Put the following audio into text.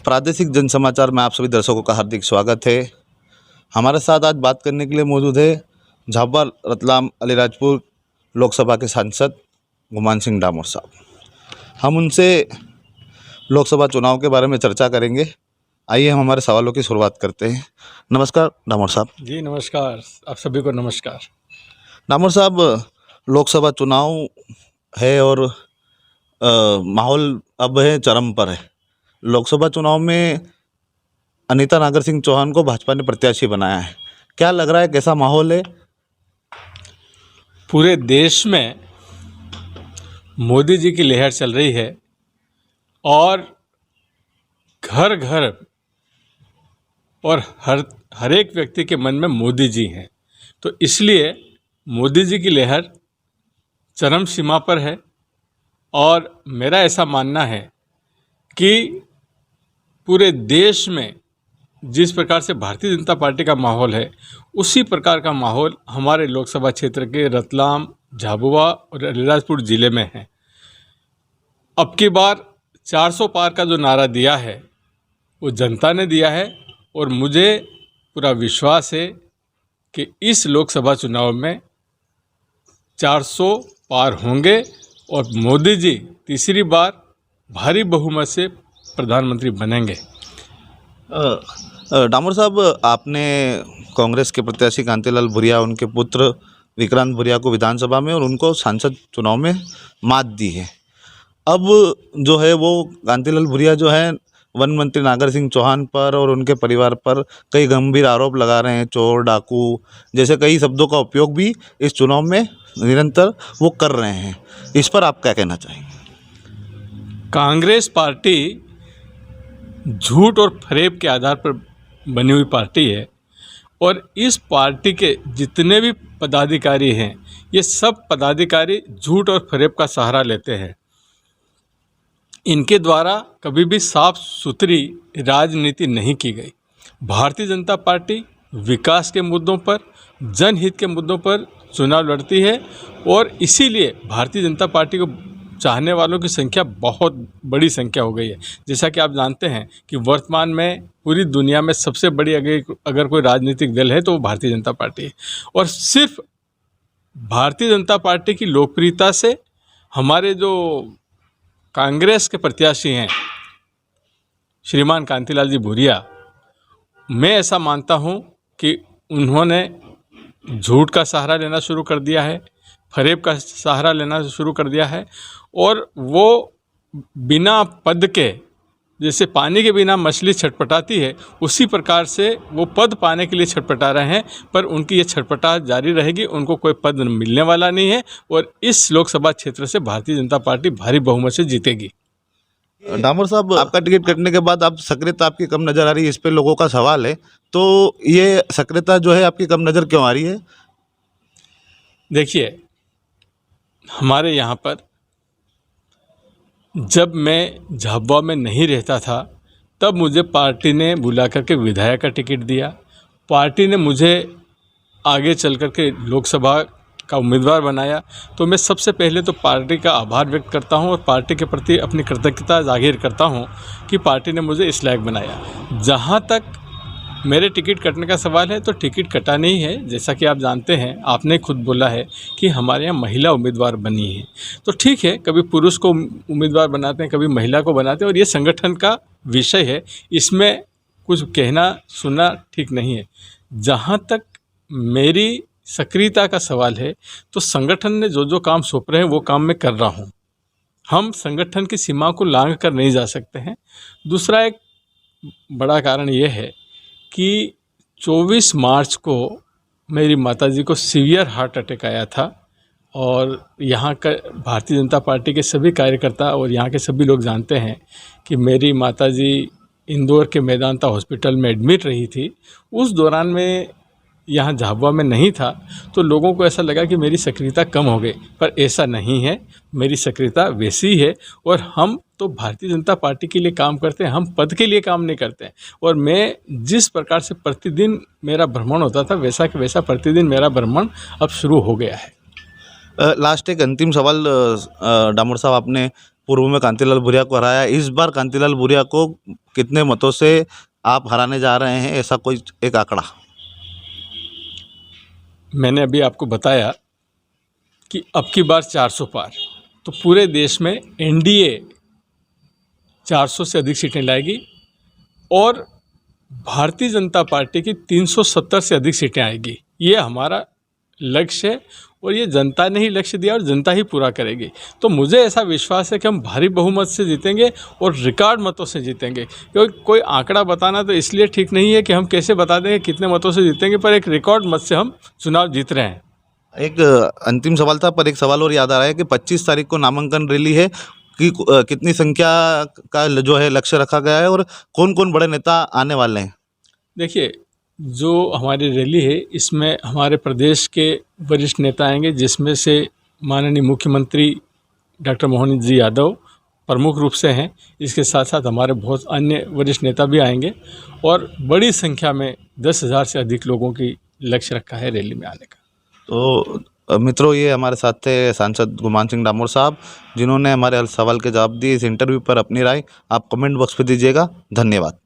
प्रादेशिक जन समाचार में आप सभी दर्शकों का हार्दिक स्वागत है। हमारे साथ आज बात करने के लिए मौजूद है झाबुआ रतलाम अलीराजपुर लोकसभा के सांसद गुमान सिंह डामोर साहब। हम उनसे लोकसभा चुनाव के बारे में चर्चा करेंगे। आइए हम हमारे सवालों की शुरुआत करते हैं। नमस्कार डामोर साहब। जी नमस्कार, आप सभी को नमस्कार। डामोर साहब, लोकसभा चुनाव है और माहौल अब है चरम पर है। लोकसभा चुनाव में अनीता नागर सिंह चौहान को भाजपा ने प्रत्याशी बनाया है। क्या लग रहा है, कैसा माहौल है? पूरे देश में मोदी जी की लहर चल रही है और घर घर और हर एक व्यक्ति के मन में मोदी जी हैं। तो इसलिए मोदी जी की लहर चरम सीमा पर है और मेरा ऐसा मानना है कि पूरे देश में जिस प्रकार से भारतीय जनता पार्टी का माहौल है, उसी प्रकार का माहौल हमारे लोकसभा क्षेत्र के रतलाम, झाबुआ और अलीराजपुर ज़िले में है। अब की बार 400 पार का जो नारा दिया है वो जनता ने दिया है और मुझे पूरा विश्वास है कि इस लोकसभा चुनाव में 400 पार होंगे और मोदी जी तीसरी बार भारी बहुमत से प्रधानमंत्री बनेंगे। डामोर साहब, आपने कांग्रेस के प्रत्याशी कांतिलाल भूरिया, उनके पुत्र विक्रांत भूरिया को विधानसभा में और उनको सांसद चुनाव में मात दी है। अब जो है वो कांतिलाल भूरिया जो है वन मंत्री नागर सिंह चौहान पर और उनके परिवार पर कई गंभीर आरोप लगा रहे हैं। चोर, डाकू जैसे कई शब्दों का उपयोग भी इस चुनाव में निरंतर वो कर रहे हैं। इस पर आप क्या कहना चाहेंगे? कांग्रेस पार्टी झूठ और फरेब के आधार पर बनी हुई पार्टी है और इस पार्टी के जितने भी पदाधिकारी हैं, ये सब पदाधिकारी झूठ और फरेब का सहारा लेते हैं। इनके द्वारा कभी भी साफ सुथरी राजनीति नहीं की गई। भारतीय जनता पार्टी विकास के मुद्दों पर, जनहित के मुद्दों पर चुनाव लड़ती है और इसीलिए भारतीय जनता पार्टी को चाहने वालों की संख्या बहुत बड़ी संख्या हो गई है। जैसा कि आप जानते हैं कि वर्तमान में पूरी दुनिया में सबसे बड़ी अगर कोई राजनीतिक दल है तो वो भारतीय जनता पार्टी है और सिर्फ भारतीय जनता पार्टी की लोकप्रियता से हमारे जो कांग्रेस के प्रत्याशी हैं श्रीमान कांतिलाल जी भूरिया, मैं ऐसा मानता हूं कि उन्होंने झूठ का सहारा लेना शुरू कर दिया है, फरेब का सहारा लेना शुरू कर दिया है और वो बिना पद के, जैसे पानी के बिना मछली छटपटाती है, उसी प्रकार से वो पद पाने के लिए छटपटा रहे हैं। पर उनकी ये छटपटाहट जारी रहेगी, उनको कोई पद मिलने वाला नहीं है और इस लोकसभा क्षेत्र से भारतीय जनता पार्टी भारी बहुमत से जीतेगी। डामोर साहब, आपका टिकट कटने के बाद आप सक्रियता आपकी कम नज़र आ रही है, इस पे लोगों का सवाल है। तो ये सक्रियता जो है आपकी कम नज़र क्यों आ रही है? देखिए, हमारे यहाँ पर जब मैं झाबुआ में नहीं रहता था तब मुझे पार्टी ने बुला करके विधायक का टिकट दिया। पार्टी ने मुझे आगे चल करके लोकसभा का उम्मीदवार बनाया। तो मैं सबसे पहले तो पार्टी का आभार व्यक्त करता हूं और पार्टी के प्रति अपनी कृतज्ञता जाहिर करता हूं कि पार्टी ने मुझे इस लायक बनाया। जहां तक मेरे टिकट कटने का सवाल है तो टिकट कटा नहीं है। जैसा कि आप जानते हैं, आपने खुद बोला है कि हमारे यहाँ महिला उम्मीदवार बनी है। तो ठीक है, कभी पुरुष को उम्मीदवार बनाते हैं, कभी महिला को बनाते हैं और ये संगठन का विषय है, इसमें कुछ कहना सुनना ठीक नहीं है। जहाँ तक मेरी सक्रियता का सवाल है तो संगठन ने जो जो काम सौंप रहे हैं वो काम मैं कर रहा हूँ। हम संगठन की सीमा को लांघ कर नहीं जा सकते हैं। दूसरा एक बड़ा कारण ये है कि 24 मार्च को मेरी माताजी को सीवियर हार्ट अटैक आया था और यहाँ का भारतीय जनता पार्टी के सभी कार्यकर्ता और यहाँ के सभी लोग जानते हैं कि मेरी माताजी इंदौर के मेदांता हॉस्पिटल में एडमिट रही थी। उस दौरान में यहाँ झाबुआ में नहीं था तो लोगों को ऐसा लगा कि मेरी सक्रियता कम हो गई, पर ऐसा नहीं है। मेरी सक्रियता वैसी ही है और हम तो भारतीय जनता पार्टी के लिए काम करते हैं, हम पद के लिए काम नहीं करते हैं। और मैं जिस प्रकार से प्रतिदिन मेरा भ्रमण होता था वैसा कि वैसा प्रतिदिन मेरा भ्रमण अब शुरू हो गया है। लास्ट एक अंतिम सवाल डामोर साहब, आपने पूर्व में कांतिलाल भूरिया को हराया, इस बार कांतिलाल भूरिया को कितने मतों से आप हराने जा रहे हैं, ऐसा कोई एक आंकड़ा? मैंने अभी आपको बताया कि अब की बार 400 पार, तो पूरे देश में एनडीए 400 से अधिक सीटें लाएगी और भारतीय जनता पार्टी की 370 से अधिक सीटें आएगी। ये हमारा लक्ष्य है और ये जनता ने ही लक्ष्य दिया और जनता ही पूरा करेगी। तो मुझे ऐसा विश्वास है कि हम भारी बहुमत से जीतेंगे और रिकॉर्ड मतों से जीतेंगे। क्योंकि कोई आंकड़ा बताना तो इसलिए ठीक नहीं है कि हम कैसे बता देंगे कितने मतों से जीतेंगे, पर एक रिकॉर्ड मत से हम चुनाव जीत रहे हैं। एक अंतिम सवाल था, पर एक सवाल और याद आ रहा है कि 25 तारीख को नामांकन रैली है कि कितनी संख्या का जो है लक्ष्य रखा गया है और कौन कौन बड़े नेता आने वाले हैं? देखिए, जो हमारी रैली है इसमें हमारे प्रदेश के वरिष्ठ नेता आएंगे, जिसमें से माननीय मुख्यमंत्री डॉक्टर मोहन जी यादव प्रमुख रूप से हैं। इसके साथ साथ हमारे बहुत अन्य वरिष्ठ नेता भी आएंगे और बड़ी संख्या में 10,000 से अधिक लोगों की लक्ष्य रखा है रैली में आने का। तो मित्रों, ये हमारे साथ थे सांसद गुमान सिंह डामोर साहब, जिन्होंने हमारे हर सवाल के जवाब दिए। इस इंटरव्यू पर अपनी राय आप कमेंट बॉक्स में दीजिएगा। धन्यवाद।